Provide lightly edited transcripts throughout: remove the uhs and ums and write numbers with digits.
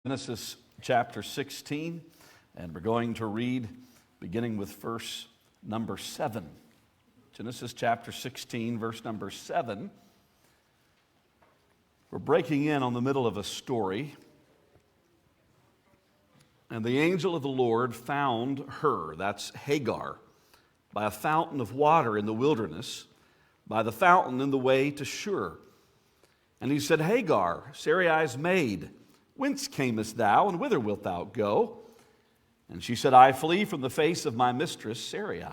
Genesis chapter 16, and we're going to read beginning with verse number 7. Genesis chapter 16, verse number 7. We're breaking in on the middle of a story. And the angel of the Lord found her, that's Hagar, by a fountain of water in the wilderness, by the fountain in the way to Shur. And he said, Hagar, Sarai's maid, whence camest thou, and whither wilt thou go? And she said, I flee from the face of my mistress Sarai.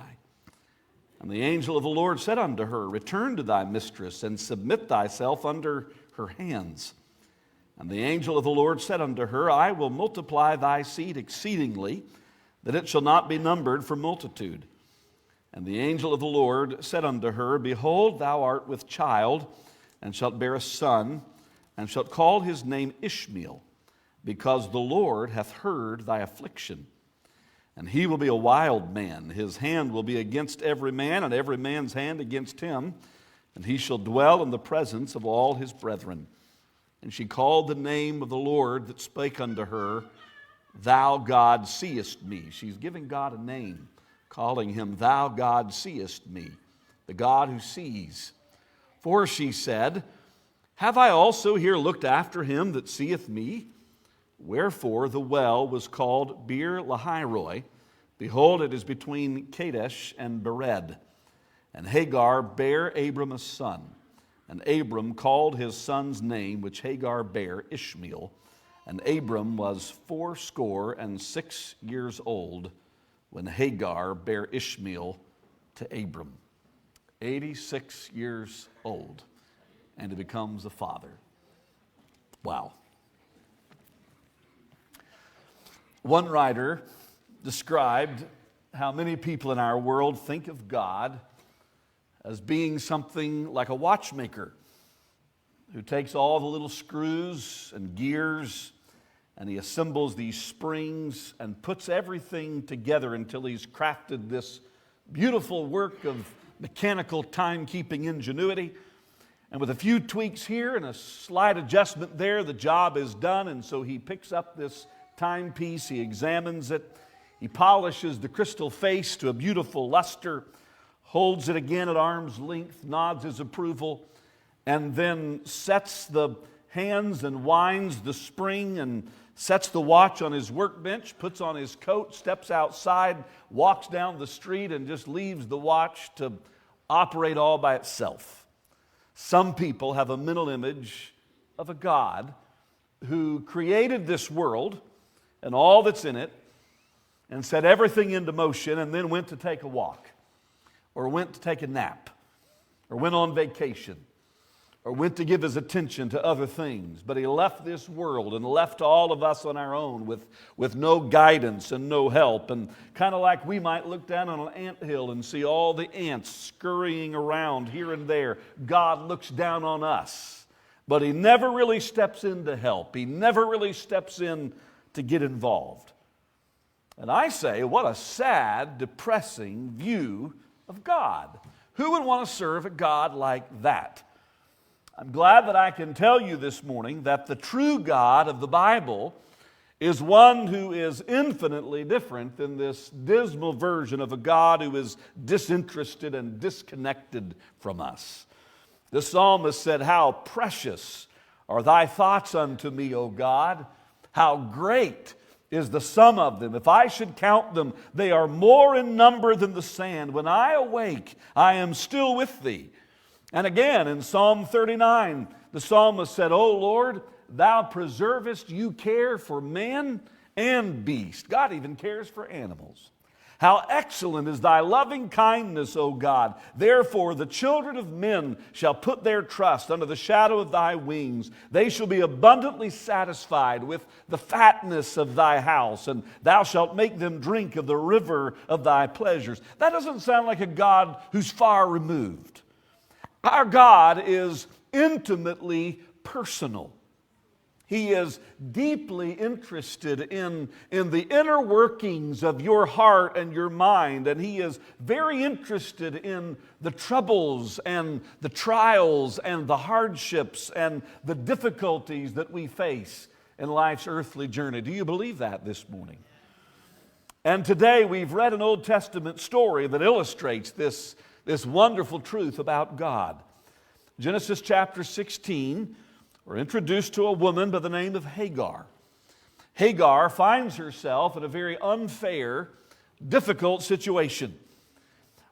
And the angel of the Lord said unto her, Return to thy mistress, and submit thyself under her hands. And the angel of the Lord said unto her, I will multiply thy seed exceedingly, that it shall not be numbered for multitude. And the angel of the Lord said unto her, Behold, thou art with child, and shalt bear a son, and shalt call his name Ishmael, because the Lord hath heard thy affliction. And he will be a wild man. His hand will be against every man, and every man's hand against him. And he shall dwell in the presence of all his brethren. And she called the name of the Lord that spake unto her, Thou God seest me. She's giving God a name, calling him, Thou God seest me, the God who sees. For she said, Have I also here looked after him that seeth me? Wherefore the well was called Beer Lahairoi. Behold, it is between Kadesh and Bered. And Hagar bare Abram a son. And Abram called his son's name, which Hagar bare, Ishmael. And Abram was 86 years old when Hagar bare Ishmael to Abram. 86 years old, and he becomes a father. Wow. One writer described how many people in our world think of God as being something like a watchmaker who takes all the little screws and gears and he assembles these springs and puts everything together until he's crafted this beautiful work of mechanical timekeeping ingenuity. And with a few tweaks here and a slight adjustment there, the job is done. And so he picks up this timepiece, he examines it, he polishes the crystal face to a beautiful luster, holds it again at arm's length, nods his approval, and then sets the hands and winds the spring and sets the watch on his workbench, puts on his coat, steps outside, walks down the street, and just leaves the watch to operate all by itself. Some people have a mental image of a God who created this world and all that's in it and set everything into motion and then went to take a walk or went to take a nap or went on vacation or went to give his attention to other things. But he left this world and left all of us on our own with no guidance and no help. And kind of like we might look down on an anthill and see all the ants scurrying around here and there. God looks down on us. But he never really steps in to help. He never really steps in to get involved. And I say, what a sad, depressing view of God. Who would want to serve a God like that? I'm glad that I can tell you this morning that the true God of the Bible is one who is infinitely different than this dismal version of a God who is disinterested and disconnected from us. The psalmist said, How precious are thy thoughts unto me, O God! How great is the sum of them. If I should count them, they are more in number than the sand. When I awake, I am still with thee. And again, in Psalm 39, the psalmist said, O Lord, thou preservest, you care for man and beast. God even cares for animals. How excellent is thy loving kindness, O God. Therefore the children of men shall put their trust under the shadow of thy wings. They shall be abundantly satisfied with the fatness of thy house, and thou shalt make them drink of the river of thy pleasures. That doesn't sound like a God who's far removed. Our God is intimately personal. He is deeply interested in the inner workings of your heart and your mind, and He is very interested in the troubles and the trials and the hardships and the difficulties that we face. in life's earthly journey. Do you believe that this morning? And today we've read an Old Testament story that illustrates this wonderful truth about God. Genesis chapter 16, we're introduced to a woman by the name of Hagar. Hagar finds herself in a very unfair, difficult situation.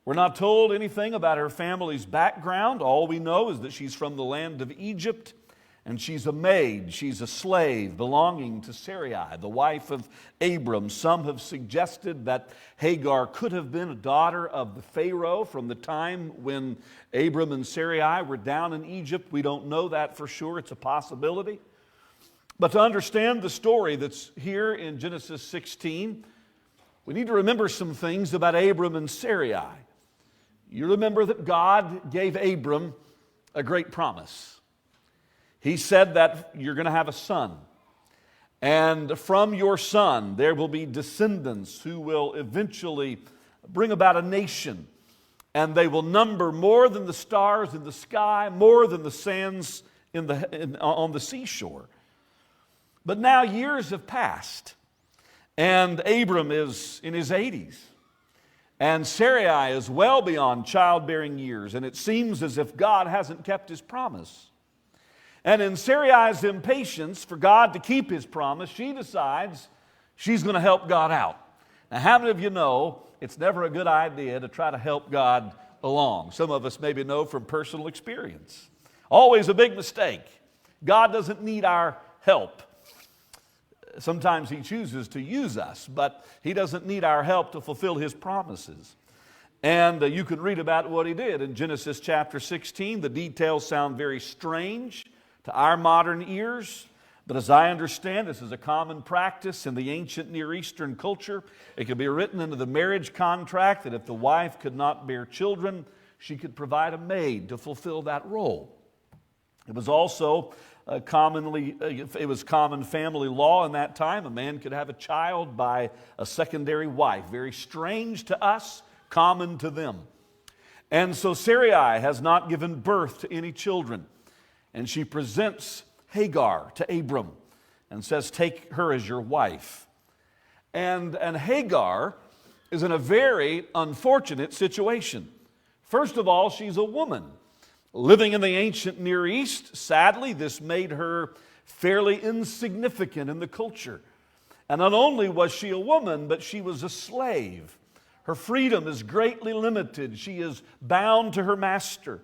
We're not told anything about her family's background. All we know is that she's from the land of Egypt, and she's a maid, she's a slave belonging to Sarai, the wife of Abram. Some have suggested that Hagar could have been a daughter of the Pharaoh from the time when Abram and Sarai were down in Egypt. We don't know that for sure. It's a possibility. But to understand the story that's here in Genesis 16, we need to remember some things about Abram and Sarai. You remember that God gave Abram a great promise. He said that you're going to have a son, and from your son there will be descendants who will eventually bring about a nation, and they will number more than the stars in the sky, more than the sands on the seashore. But now years have passed, and Abram is in his 80s, and Sarai is well beyond childbearing years, and it seems as if God hasn't kept His promise. And in Sarai's impatience for God to keep His promise, she decides she's going to help God out. Now, how many of you know it's never a good idea to try to help God along? Some of us maybe know from personal experience. Always a big mistake. God doesn't need our help. Sometimes He chooses to use us, but He doesn't need our help to fulfill His promises. And you can read about what He did in Genesis chapter 16. The details sound very strange to our modern ears, but as I understand, this is a common practice in the ancient Near Eastern culture. It could be written into the marriage contract that if the wife could not bear children, she could provide a maid to fulfill that role. It was also common family law in that time. A man could have a child by a secondary wife. Very strange to us, common to them. And so Sarai has not given birth to any children. And she presents Hagar to Abram and says, take her as your wife. And Hagar is in a very unfortunate situation. First of all, she's a woman living in the ancient Near East. Sadly, this made her fairly insignificant in the culture. And not only was she a woman, but she was a slave. Her freedom is greatly limited. She is bound to her master.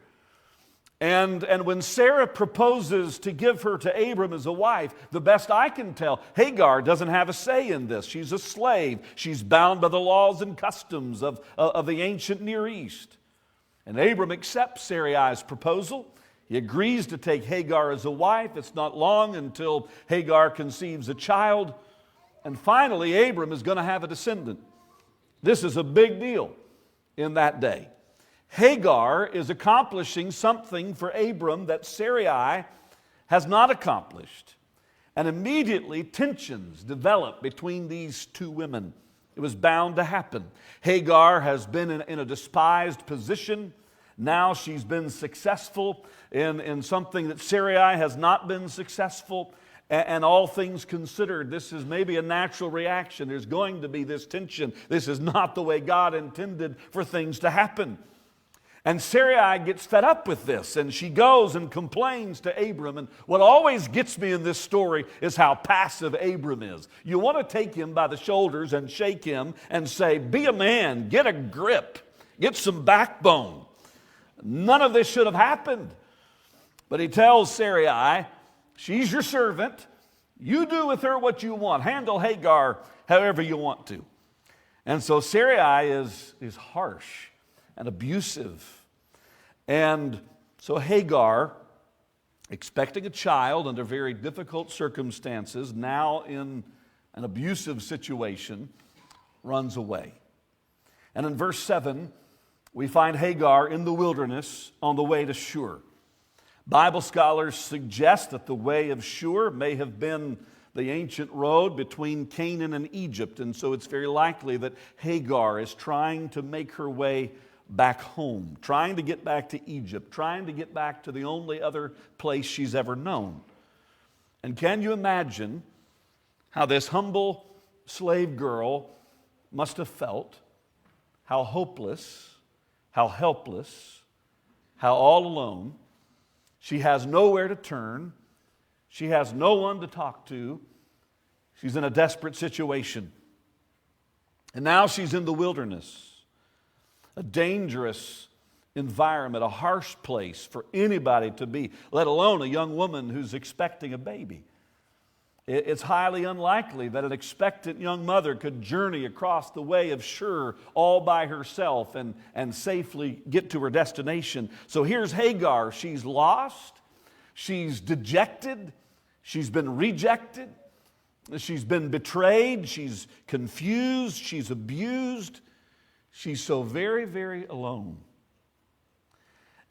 And when Sarah proposes to give her to Abram as a wife, the best I can tell, Hagar doesn't have a say in this. She's a slave. She's bound by the laws and customs of the ancient Near East. And Abram accepts Sarai's proposal. He agrees to take Hagar as a wife. It's not long until Hagar conceives a child. And finally, Abram is going to have a descendant. This is a big deal in that day. Hagar is accomplishing something for Abram that Sarai has not accomplished. And immediately tensions develop between these two women. It was bound to happen. Hagar has been in a despised position. Now she's been successful in something that Sarai has not been successful. And all things considered, this is maybe a natural reaction. There's going to be this tension. This is not the way God intended for things to happen. And Sarai gets fed up with this, and she goes and complains to Abram. And what always gets me in this story is how passive Abram is. You want to take him by the shoulders and shake him and say, be a man, get a grip, get some backbone. None of this should have happened. But he tells Sarai, she's your servant. You do with her what you want. Handle Hagar however you want to. And so Sarai is harsh and abusive. And so Hagar, expecting a child under very difficult circumstances, now in an abusive situation, runs away. And in verse 7, we find Hagar in the wilderness on the way to Shur. Bible scholars suggest that the way of Shur may have been the ancient road between Canaan and Egypt, and so it's very likely that Hagar is trying to make her way back home, trying to get back to Egypt, trying to get back to the only other place she's ever known. And can you imagine how this humble slave girl must have felt, how hopeless, how helpless, how all alone. She has nowhere to turn. She has no one to talk to. She's in a desperate situation. And now she's in the wilderness, a dangerous environment, a harsh place for anybody to be, let alone a young woman who's expecting a baby. It's highly unlikely that an expectant young mother could journey across the way of Shur all by herself and safely get to her destination. So here's Hagar. She's lost. She's dejected. She's been rejected. She's been betrayed. She's confused. She's abused. She's so very, very alone.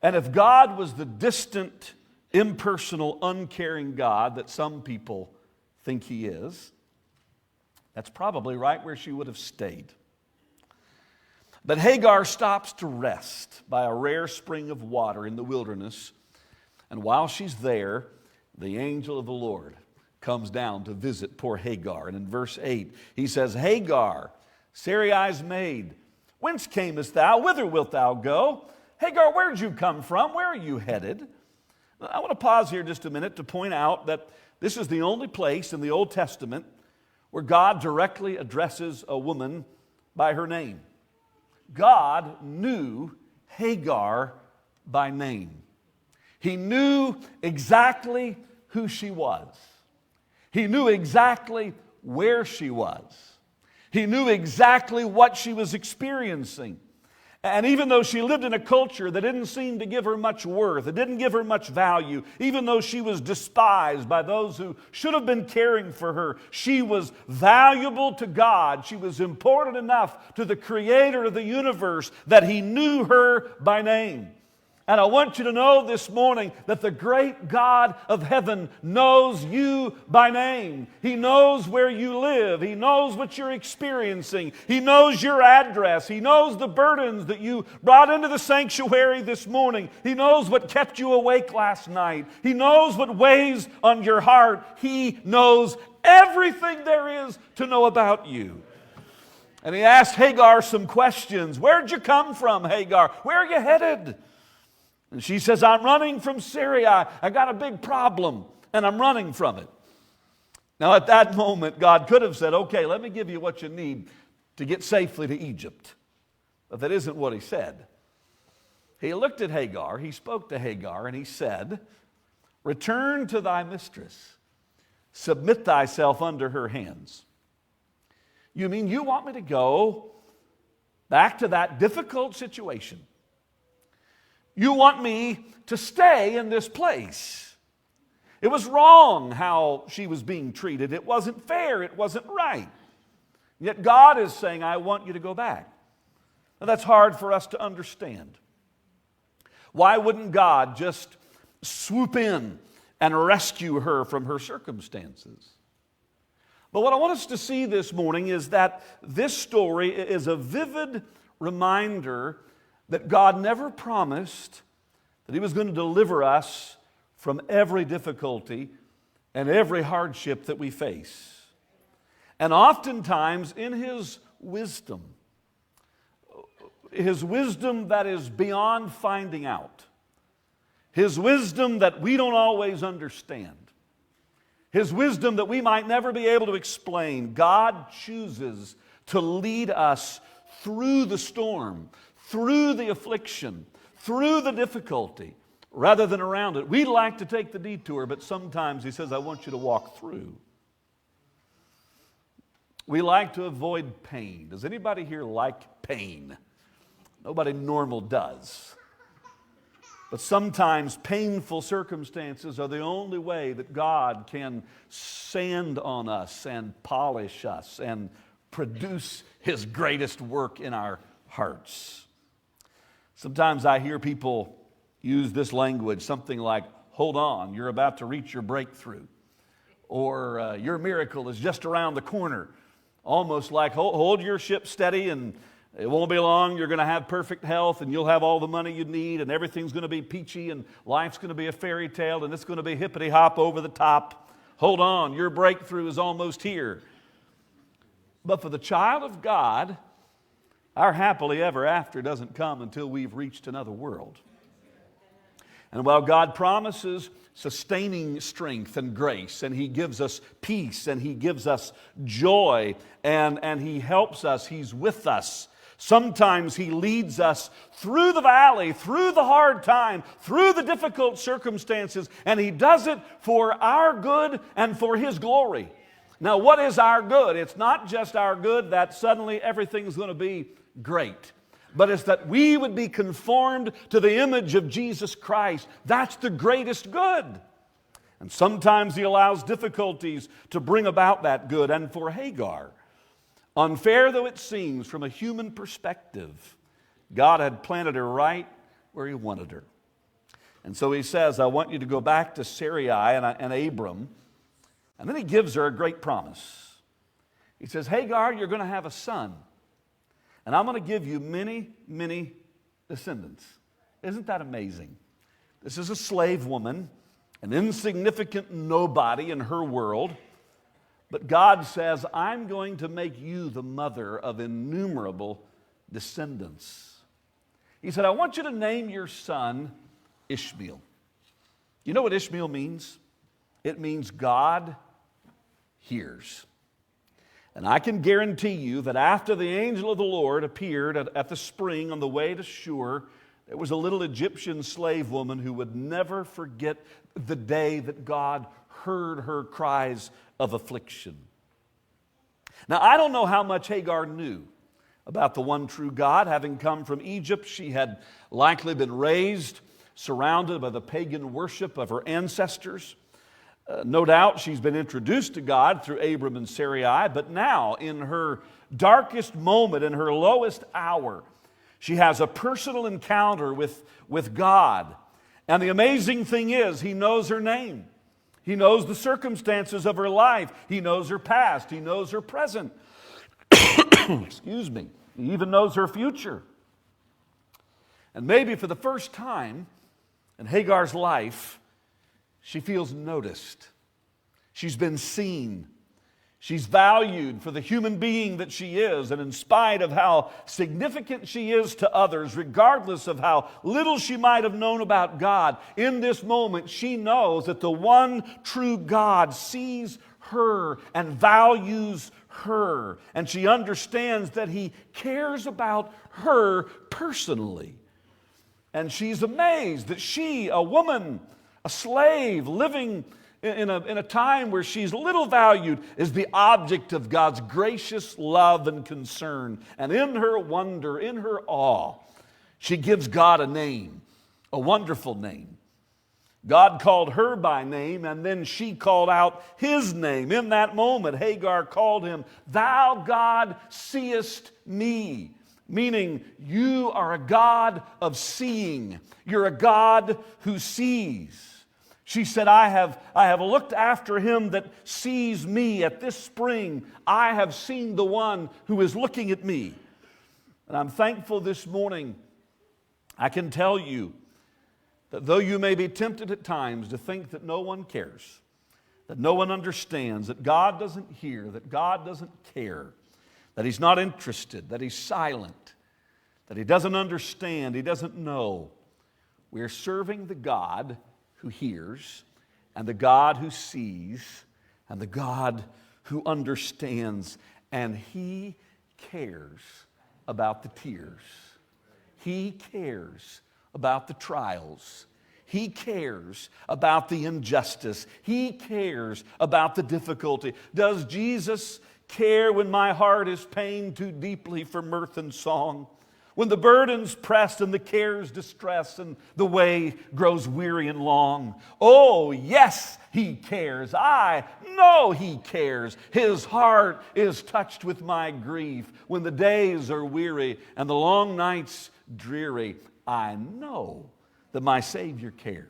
And if God was the distant, impersonal, uncaring God that some people think He is, that's probably right where she would have stayed. But Hagar stops to rest by a rare spring of water in the wilderness, and while she's there, the angel of the Lord comes down to visit poor Hagar. And in verse 8, he says, Hagar, Sarai's maid, whence camest thou? Whither wilt thou go? Hagar, where did you come from? Where are you headed? I want to pause here just a minute to point out that this is the only place in the Old Testament where God directly addresses a woman by her name. God knew Hagar by name. He knew exactly who she was. He knew exactly where she was. He knew exactly what she was experiencing. And even though she lived in a culture that didn't seem to give her much worth, it didn't give her much value, even though she was despised by those who should have been caring for her, she was valuable to God. She was important enough to the Creator of the universe that He knew her by name. And I want you to know this morning that the great God of heaven knows you by name. He knows where you live. He knows what you're experiencing. He knows your address. He knows the burdens that you brought into the sanctuary this morning. He knows what kept you awake last night. He knows what weighs on your heart. He knows everything there is to know about you. And He asked Hagar some questions. Where'd you come from, Hagar? Where are you headed? And she says, I'm running from Syria. I got a big problem, and I'm running from it. Now, at that moment, God could have said, okay, let me give you what you need to get safely to Egypt. But that isn't what He said. He looked at Hagar, He spoke to Hagar, and He said, return to thy mistress. Submit thyself under her hands. You mean you want me to go back to that difficult situation? You want me to stay in this place? It was wrong how she was being treated. It wasn't fair. It wasn't right. Yet God is saying, I want you to go back. Now that's hard for us to understand. Why wouldn't God just swoop in and rescue her from her circumstances? But what I want us to see this morning is that this story is a vivid reminder that God never promised that He was going to deliver us from every difficulty and every hardship that we face. And oftentimes in His wisdom that is beyond finding out, His wisdom that we don't always understand, His wisdom that we might never be able to explain, God chooses to lead us through the storm, through the affliction, through the difficulty, rather than around it. We'd like to take the detour, but sometimes He says, I want you to walk through. We like to avoid pain. Does anybody here like pain? Nobody normal does. But sometimes painful circumstances are the only way that God can sand on us and polish us and produce His greatest work in our hearts. Sometimes I hear people use this language, something like, hold on, you're about to reach your breakthrough. Or your miracle is just around the corner. Almost like, hold your ship steady and it won't be long, you're going to have perfect health and you'll have all the money you need and everything's going to be peachy and life's going to be a fairy tale and it's going to be hippity-hop over the top. Hold on, your breakthrough is almost here. But for the child of God, our happily ever after doesn't come until we've reached another world. And while God promises sustaining strength and grace, and He gives us peace, and He gives us joy, and He helps us, He's with us. Sometimes He leads us through the valley, through the hard time, through the difficult circumstances, and He does it for our good and for His glory. Now, what is our good? It's not just our good that suddenly everything's going to be great, but it's that we would be conformed to the image of Jesus Christ. That's the greatest good. And sometimes He allows difficulties to bring about that good. And for Hagar, unfair though it seems from a human perspective, God had planted her right where He wanted her. And so He says, I want you to go back to Sarai and Abram. And then He gives her a great promise. He says, Hagar, you're going to have a son. And I'm going to give you many, many descendants. Isn't that amazing? This is a slave woman, an insignificant nobody in her world. But God says, I'm going to make you the mother of innumerable descendants. He said, I want you to name your son Ishmael. You know what Ishmael means? It means God hears. And I can guarantee you that after the angel of the Lord appeared at the spring on the way to Shur, there was a little Egyptian slave woman who would never forget the day that God heard her cries of affliction. Now, I don't know how much Hagar knew about the one true God. Having come from Egypt, she had likely been raised, surrounded by the pagan worship of her ancestors. No doubt she's been introduced to God through Abram and Sarai, but now in her darkest moment, in her lowest hour, she has a personal encounter with God. And the amazing thing is, He knows her name. He knows the circumstances of her life. He knows her past. He knows her present. Excuse me. He even knows her future. And maybe for the first time in Hagar's life, she feels noticed. She's been seen. She's valued for the human being that she is. And in spite of how significant she is to others, regardless of how little she might have known about God, in this moment she knows that the one true God sees her and values her. And she understands that He cares about her personally. And she's amazed that she, a woman, a slave living in a time where she's little valued, is the object of God's gracious love and concern. And in her wonder, in her awe, she gives God a name, a wonderful name. God called her by name, and then she called out His name. In that moment, Hagar called him, Thou God seest me. Meaning, you are a God of seeing. You're a God who sees. She said, I have looked after him that sees me at this spring. I have seen the one who is looking at me. And I'm thankful this morning. I can tell you that though you may be tempted at times to think that no one cares, that no one understands, that God doesn't hear, that God doesn't care, that He's not interested, that He's silent, that He doesn't understand, He doesn't know, we're serving the God who hears, and the God who sees, and the God who understands, and He cares about the tears. He cares about the trials. He cares about the injustice. He cares about the difficulty. Does Jesus care when my heart is pained too deeply for mirth and song? When the burdens press and the cares distress and the way grows weary and long? Oh, yes, He cares. I know He cares. His heart is touched with my grief. When the days are weary and the long nights dreary, I know that my Savior cares.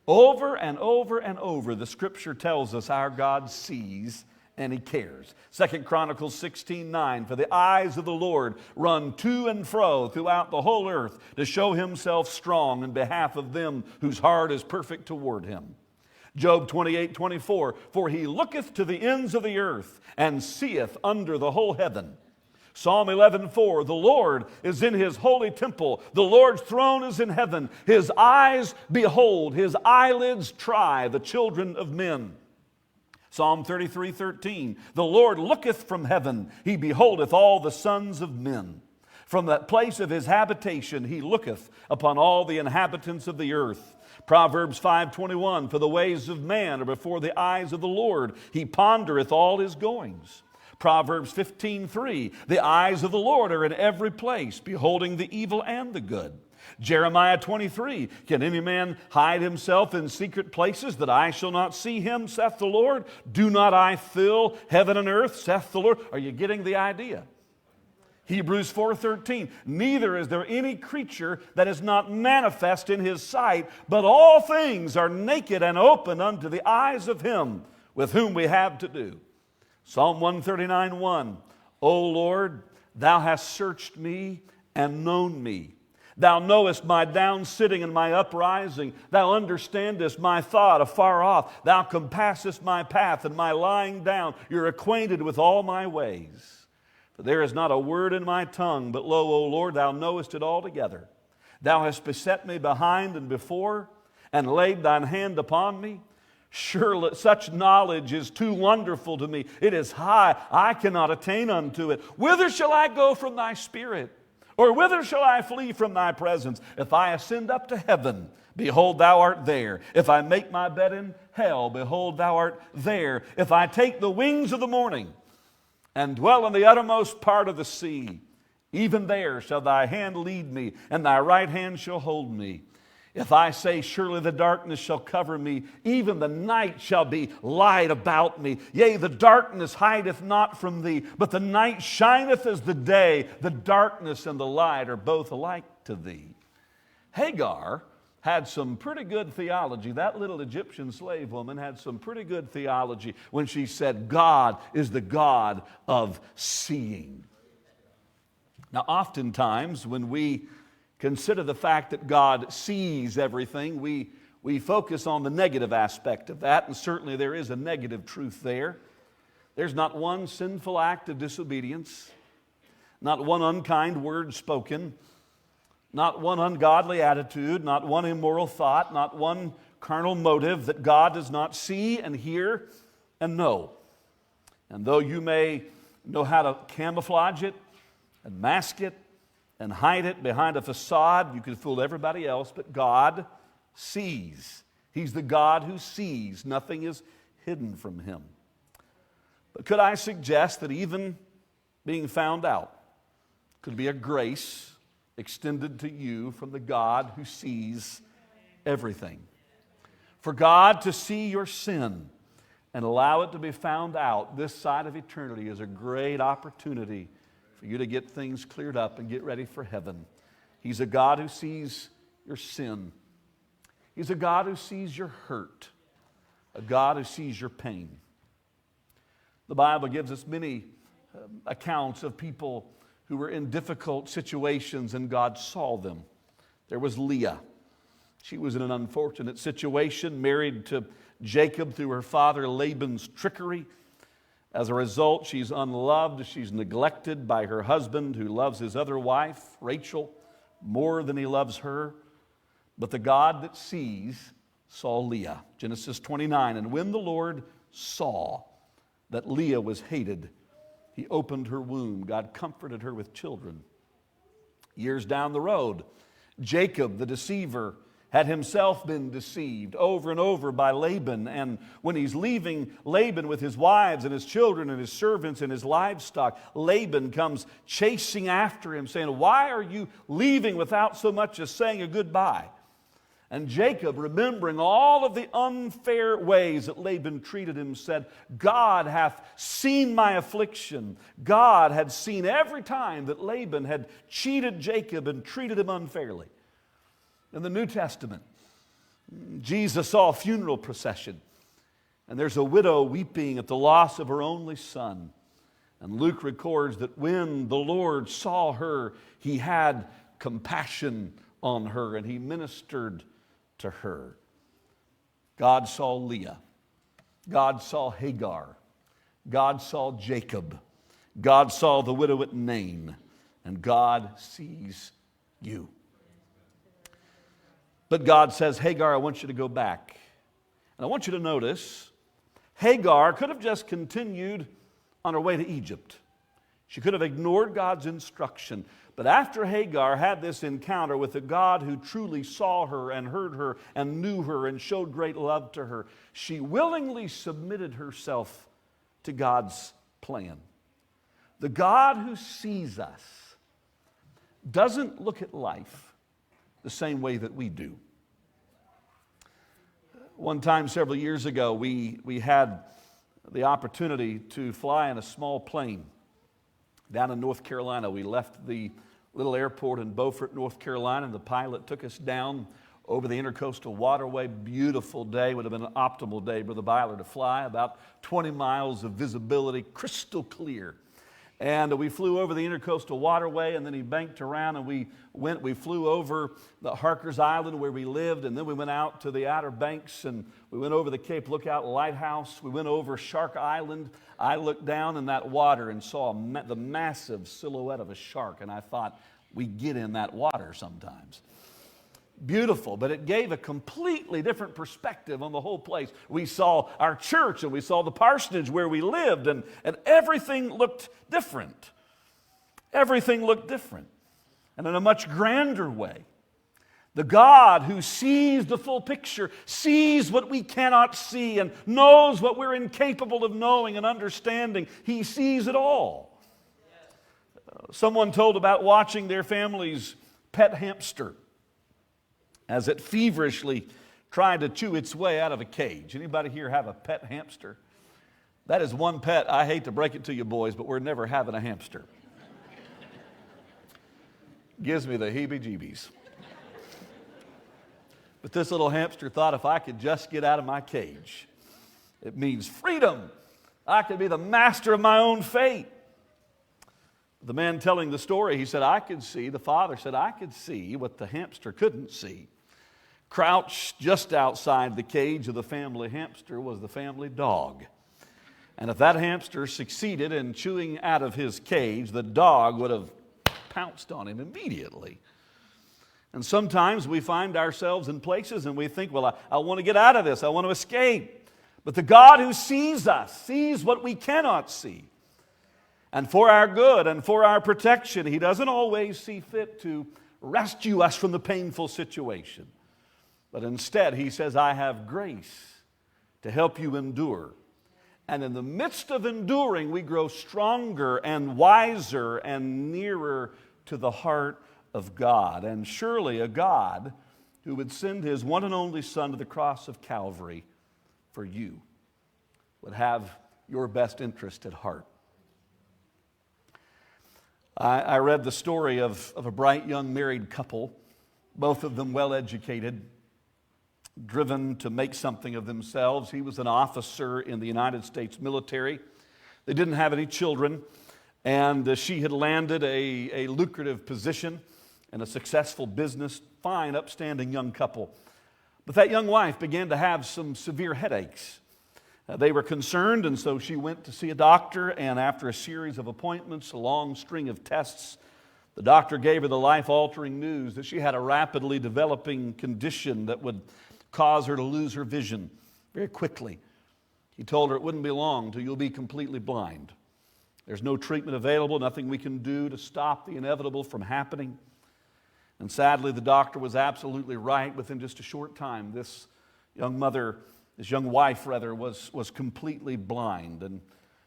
Over and over and over, the Scripture tells us our God sees and He cares. 2 Chronicles 16:9, for the eyes of the Lord run to and fro throughout the whole earth to show Himself strong in behalf of them whose heart is perfect toward Him. Job 28:24, for he looketh to the ends of the earth and seeth under the whole heaven. Psalm 11:4, the Lord is in his holy temple. The Lord's throne is in heaven. His eyes behold, his eyelids try the children of men. Psalm 33:13, the Lord looketh from heaven. He beholdeth all the sons of men. From that place of his habitation he looketh upon all the inhabitants of the earth. Proverbs 5:21, for the ways of man are before the eyes of the Lord. He pondereth all his goings. Proverbs 15:3, the eyes of the Lord are in every place, beholding the evil and the good. Jeremiah 23, can any man hide himself in secret places that I shall not see him, saith the Lord? Do not I fill heaven and earth, saith the Lord? Are you getting the idea? Hebrews 4:13, neither is there any creature that is not manifest in his sight, but all things are naked and open unto the eyes of him with whom we have to do. Psalm 139:1, O Lord, thou hast searched me and known me. Thou knowest my down sitting and my uprising. Thou understandest my thought afar off. Thou compassest my path and my lying down. You're acquainted with all my ways. For there is not a word in my tongue, but lo, O Lord, thou knowest it altogether. Thou hast beset me behind and before, and laid thine hand upon me. Surely such knowledge is too wonderful to me. It is high. I cannot attain unto it. Whither shall I go from thy spirit? Or whither shall I flee from thy presence? If I ascend up to heaven, behold, thou art there. If I make my bed in hell, behold, thou art there. If I take the wings of the morning and dwell in the uttermost part of the sea, even there shall thy hand lead me, and thy right hand shall hold me. If I say, surely the darkness shall cover me, even the night shall be light about me. Yea, the darkness hideth not from thee, but the night shineth as the day. The darkness and the light are both alike to thee. Hagar had some pretty good theology. That little Egyptian slave woman had some pretty good theology when she said, God is the God of seeing. Now, oftentimes when we consider the fact that God sees everything, we focus on the negative aspect of that, and certainly there is a negative truth there. There's not one sinful act of disobedience, not one unkind word spoken, not one ungodly attitude, not one immoral thought, not one carnal motive that God does not see and hear and know. And though you may know how to camouflage it and mask it, and hide it behind a facade, you can fool everybody else, but God sees. He's the God who sees. Nothing is hidden from him. But could I suggest that even being found out could be a grace extended to you from the God who sees everything? For God to see your sin and allow it to be found out this side of eternity is a great opportunity for you to get things cleared up and get ready for heaven. He's a God who sees your sin. He's a God who sees your hurt, a God who sees your pain. The Bible gives us many accounts of people who were in difficult situations and God saw them. There was Leah. She was in an unfortunate situation, married to Jacob through her father Laban's trickery. As a result, she's unloved, she's neglected by her husband who loves his other wife, Rachel, more than he loves her. But the God that sees saw Leah. Genesis 29, and when the Lord saw that Leah was hated, he opened her womb. God comforted her with children. Years down the road, Jacob, the deceiver, had himself been deceived over and over by Laban. And when he's leaving Laban with his wives and his children and his servants and his livestock, Laban comes chasing after him, saying, why are you leaving without so much as saying a goodbye? And Jacob, remembering all of the unfair ways that Laban treated him, said, God hath seen my affliction. God had seen every time that Laban had cheated Jacob and treated him unfairly. In the New Testament, Jesus saw a funeral procession, and there's a widow weeping at the loss of her only son. And Luke records that when the Lord saw her, he had compassion on her, and he ministered to her. God saw Leah. God saw Hagar. God saw Jacob. God saw the widow at Nain. And God sees you. But God says, Hagar, I want you to go back. And I want you to notice, Hagar could have just continued on her way to Egypt. She could have ignored God's instruction. But after Hagar had this encounter with a God who truly saw her and heard her and knew her and showed great love to her, she willingly submitted herself to God's plan. The God who sees us doesn't look at life the same way that we do. One time several years ago, we had the opportunity to fly in a small plane down in North Carolina. We left the little airport in Beaufort, North Carolina, and the pilot took us down over the intercoastal waterway. Beautiful day, would have been an optimal day for the Byler to fly, about 20 miles of visibility, crystal clear. And we flew over the intercoastal waterway, and then he banked around, and we flew over the Harker's Island where we lived, and then we went out to the Outer Banks, and we went over the Cape Lookout Lighthouse. We went over Shark Island. I looked down in that water and saw the massive silhouette of a shark, and I thought, we get in that water sometimes. Beautiful, but it gave a completely different perspective on the whole place. We saw our church and we saw the parsonage where we lived, and everything looked different. Everything looked different. And in a much grander way, the God who sees the full picture, sees what we cannot see, and knows what we're incapable of knowing and understanding. He sees it all. Someone told about watching their family's pet hamster as it feverishly tried to chew its way out of a cage. Anybody here have a pet hamster? That is one pet. I hate to break it to you boys, but we're never having a hamster. Gives me the heebie-jeebies. But this little hamster thought, if I could just get out of my cage, it means freedom. I could be the master of my own fate. The man telling the story, he said, the father said, I could see what the hamster couldn't see. Crouched just outside the cage of the family hamster was the family dog. And if that hamster succeeded in chewing out of his cage, the dog would have pounced on him immediately. And sometimes we find ourselves in places and we think, well, I want to get out of this. I want to escape. But the God who sees us, sees what we cannot see. And for our good and for our protection, He doesn't always see fit to rescue us from the painful situation. But instead, He says, I have grace to help you endure. And in the midst of enduring, we grow stronger and wiser and nearer to the heart of God. And surely a God who would send His one and only Son to the cross of Calvary for you would have your best interest at heart. I read the story of a bright young married couple, both of them well-educated, driven to make something of themselves. He was an officer in the United States military. They didn't have any children, and she had landed a lucrative position in a successful business, fine, upstanding young couple. But that young wife began to have some severe headaches. They were concerned, and so she went to see a doctor, and after a series of appointments, a long string of tests, the doctor gave her the life-altering news that she had a rapidly developing condition that would cause her to lose her vision very quickly. He told her it wouldn't be long till you'll be completely blind. There's no treatment available, nothing we can do to stop the inevitable from happening. And sadly, the doctor was absolutely right. Within just a short time, this young wife was completely blind, and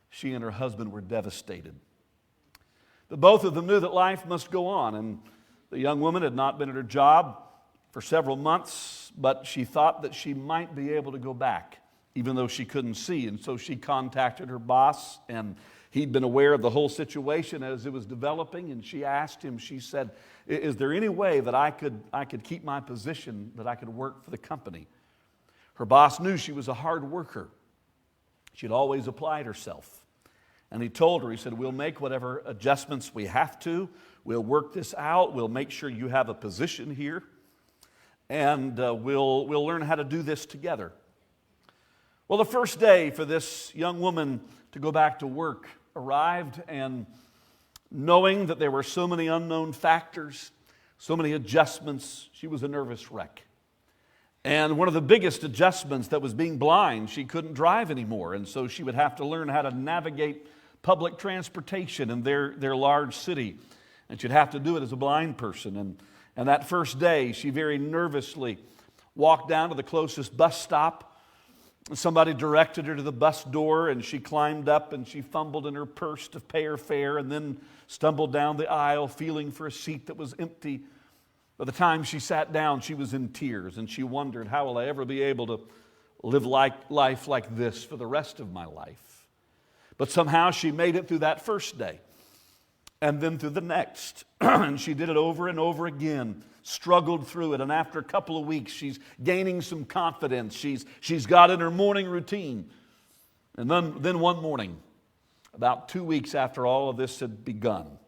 she and her husband were devastated. But both of them knew that life must go on, and the young woman had not been at her job for several months, but she thought that she might be able to go back, even though she couldn't see. And so she contacted her boss, and he'd been aware of the whole situation as it was developing, and she asked him, she said, is there any way that I could keep my position, that I could work for the company? Her boss knew she was a hard worker. She'd always applied herself. And he told her, he said, we'll make whatever adjustments we have to. We'll work this out. We'll make sure you have a position here. And we'll learn how to do this together. Well, the first day for this young woman to go back to work arrived, and knowing that there were so many unknown factors, so many adjustments, she was a nervous wreck. And one of the biggest adjustments that was being blind, she couldn't drive anymore, and so she would have to learn how to navigate public transportation in their large city. And she'd have to do it as a blind person. And that first day, she very nervously walked down to the closest bus stop. Somebody directed her to the bus door, and she climbed up and she fumbled in her purse to pay her fare, and then stumbled down the aisle feeling for a seat that was empty. By the time she sat down, she was in tears, and she wondered, how will I ever be able to live life like this for the rest of my life? But somehow she made it through that first day, and then through the next. And she did it over and over again, struggled through it, and after a couple of weeks, she's gaining some confidence. She's got in her morning routine. And then one morning, about 2 weeks after all of this had begun,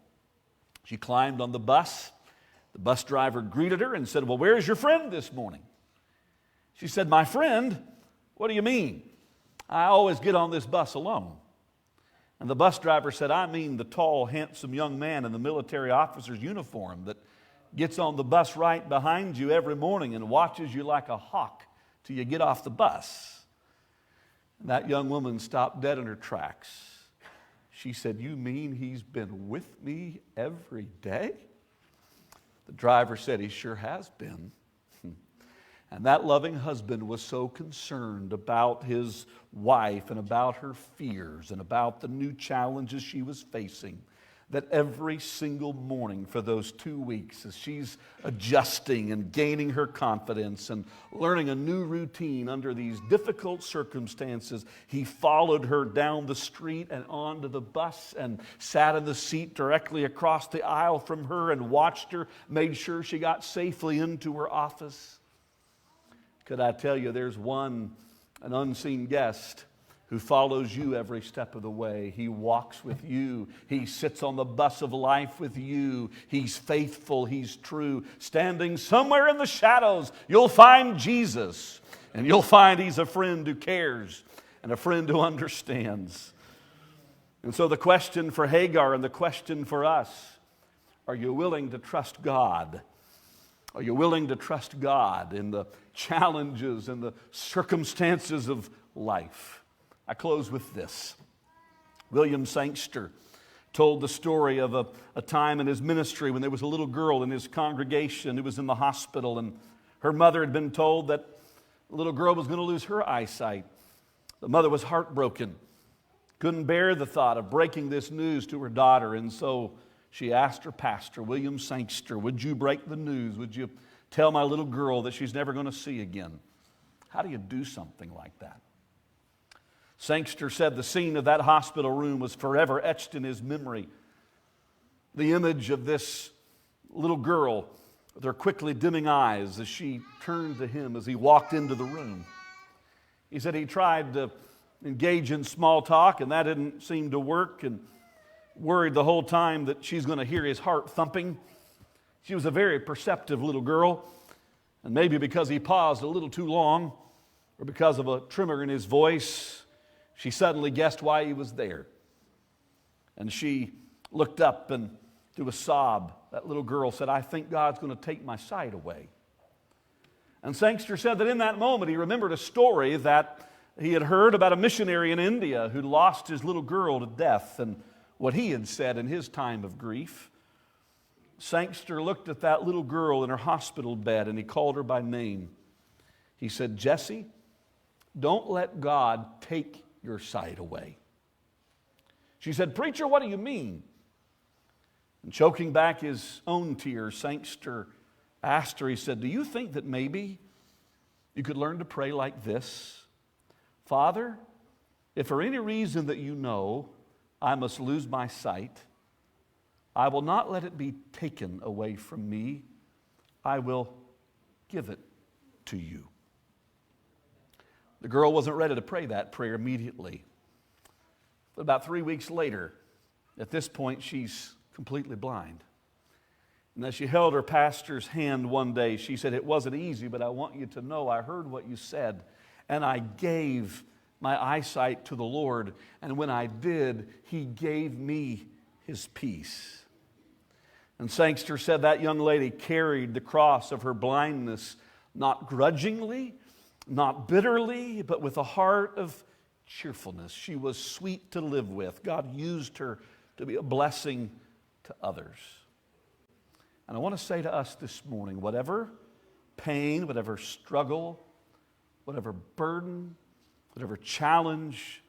she climbed on the bus. The bus driver greeted her and said, well, where's your friend this morning? She said, my friend? What do you mean? I always get on this bus alone. And the bus driver said, I mean the tall, handsome young man in the military officer's uniform that gets on the bus right behind you every morning and watches you like a hawk till you get off the bus. And that young woman stopped dead in her tracks. She said, you mean he's been with me every day? The driver said, he sure has been. And that loving husband was so concerned about his wife and about her fears and about the new challenges she was facing that every single morning for those 2 weeks, as she's adjusting and gaining her confidence and learning a new routine under these difficult circumstances, he followed her down the street and onto the bus and sat in the seat directly across the aisle from her and watched her, made sure she got safely into her office. Could I tell you, there's an unseen guest who follows you every step of the way. He walks with you. He sits on the bus of life with you. He's faithful. He's true. Standing somewhere in the shadows, you'll find Jesus. And you'll find He's a friend who cares and a friend who understands. And so the question for Hagar and the question for us, are you willing to trust God? Are you willing to trust God in the challenges and the circumstances of life? I close with this. William Sangster told the story of a time in his ministry when there was a little girl in his congregation who was in the hospital, and her mother had been told that the little girl was going to lose her eyesight. The mother was heartbroken, couldn't bear the thought of breaking this news to her daughter, and so she asked her pastor, William Sangster, would you break the news? Would you tell my little girl that she's never going to see again? How do you do something like that? Sangster said the scene of that hospital room was forever etched in his memory. The image of this little girl with her quickly dimming eyes as she turned to him as he walked into the room. He said he tried to engage in small talk, and that didn't seem to work, and worried the whole time that she's going to hear his heart thumping. She was a very perceptive little girl, and maybe because he paused a little too long or because of a tremor in his voice, she suddenly guessed why he was there. And she looked up, and through a sob, that little girl said, I think God's going to take my sight away. And Sangster said that in that moment he remembered a story that he had heard about a missionary in India who lost his little girl to death, and what he had said in his time of grief. Sangster looked at that little girl in her hospital bed, and he called her by name. He said, Jessie, don't let God take your sight away. She said, Preacher, what do you mean? And choking back his own tears, Sangster asked her, he said, do you think that maybe you could learn to pray like this? Father, if for any reason that you know I must lose my sight, I will not let it be taken away from me. I will give it to you. The girl wasn't ready to pray that prayer immediately. But about 3 weeks later, at this point, she's completely blind. And as she held her pastor's hand one day, she said, it wasn't easy, but I want you to know I heard what you said, and I gave my eyesight to the Lord, and when I did, He gave me His peace. And Sangster said that young lady carried the cross of her blindness not grudgingly, not bitterly, but with a heart of cheerfulness. She was sweet to live with. God used her to be a blessing to others. And I want to say to us this morning, whatever pain, whatever struggle, whatever burden, whatever challenge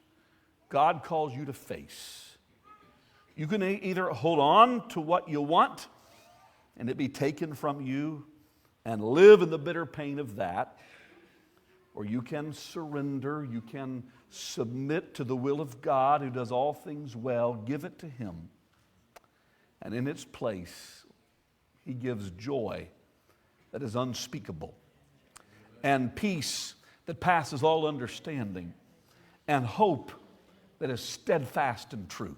God calls you to face, you can either hold on to what you want and it be taken from you and live in the bitter pain of that, or you can surrender, you can submit to the will of God who does all things well, give it to Him, and in its place He gives joy that is unspeakable, and peace that passes all understanding, and hope that is steadfast and true.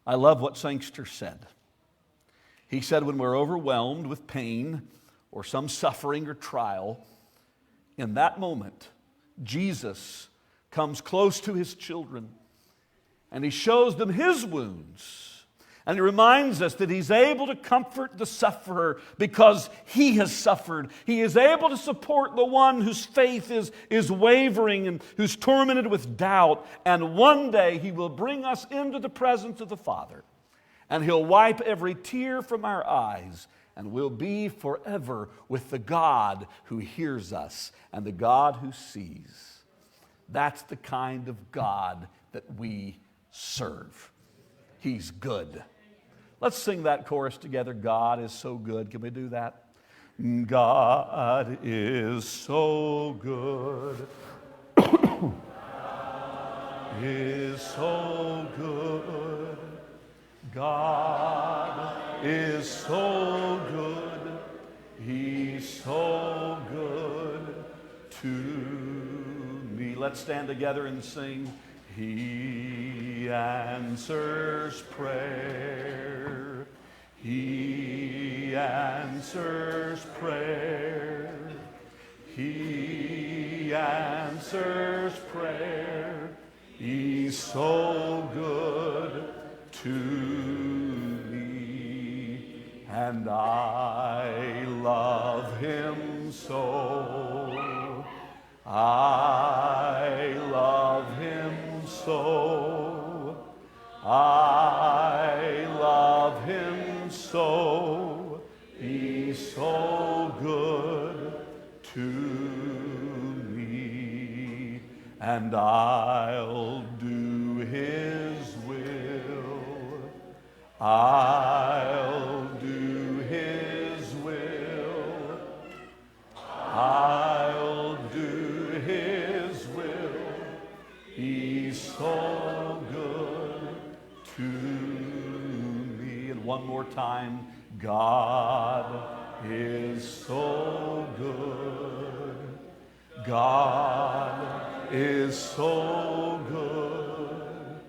I love what Sangster said. He said, when we're overwhelmed with pain or some suffering or trial, in that moment, Jesus comes close to His children and He shows them His wounds. And He reminds us that He's able to comfort the sufferer because He has suffered. He is able to support the one whose faith is wavering and who's tormented with doubt. And one day He will bring us into the presence of the Father. And He'll wipe every tear from our eyes. And we'll be forever with the God who hears us and the God who sees. That's the kind of God that we serve. He's good. Let's sing that chorus together. God is so good. Can we do that? God is so good. Is so good. God is so good. He's so good to me. Let's stand together and sing. He answers prayer. He answers prayer. He answers prayer. He's so good to me, and I love Him so. I love Him so. I love Him so. He's so good to me, and I'll do His will. I'll do His will. I'll do His will. He's so good to me. And one more time, God is so good. God is so good.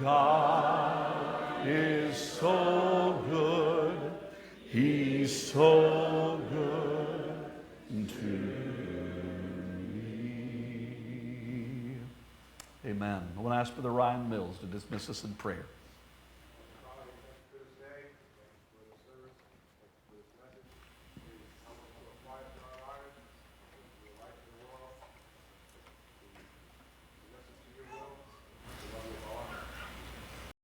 God is so good. He's so good to me. Amen. I want to ask Brother Ryan Mills to dismiss us in prayer.